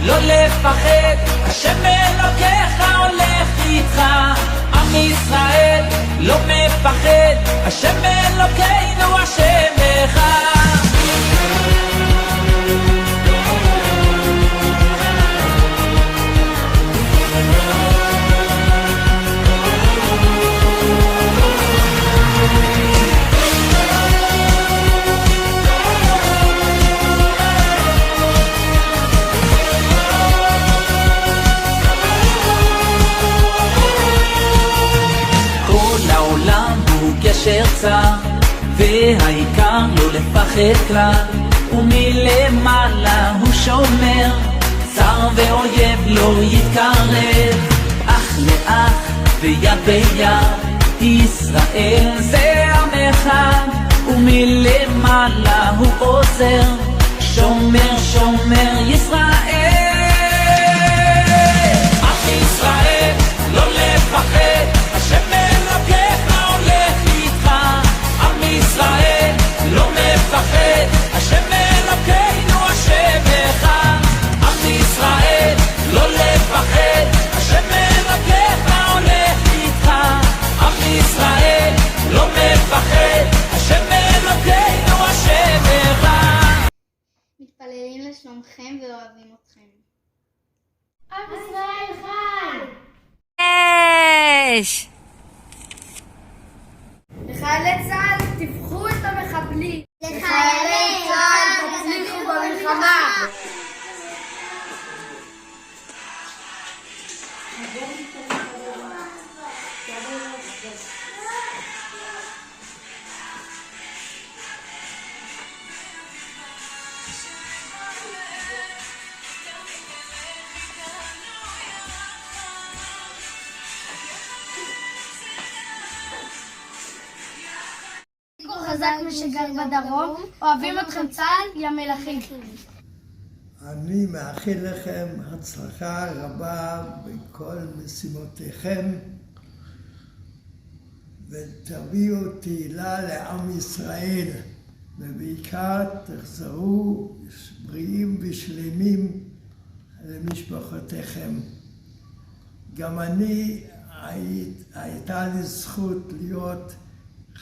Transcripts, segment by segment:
לא לפחד, השם אלוקיך הולך איתך. עם ישראל לא מפחד, השם אלוקינו השם אחד. גשר צר, והעיקר לא לפחד כלל, ומלמעלה הוא שומר, צר ואויב לא יתקרב, אח לאח ויד ביד, ישראל זה עם אחד, ומלמעלה הוא עוזר, שומר שומר ישראל. עם ישראל לא לפחד, השם אלוקיך הולך איתך. עם ישראל לא מפחד, השם אלוקינו השם אחד. עם ישראל לא לפחד, השם אלוקיך הולך איתך. עם ישראל לא מפחד, השם אלוקינו השם אחד. מתפללים לשלומכם ואוהבים אתכם. עם ישראל חי! יש! לחיילי צה"ל תפחו את המחבלים! לחיילי צה"ל תצליחו במלחמה! חזק משגר בדרום, אוהבים אתכם צה"ל, יא מלכים. אני מאחל לכם הצלחה רבה בכל משימותיכם, ותביאו תהילה לעם ישראל, ובעיקר תחזרו בריאים ושלמים למשפחותיכם. גם אני הייתה לי זכות להיות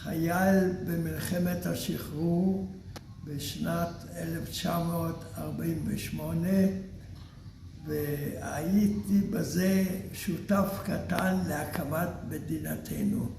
חייל במלחמת השחרור בשנת 1948, והייתי בזה שותף קטן להקמת מדינתנו.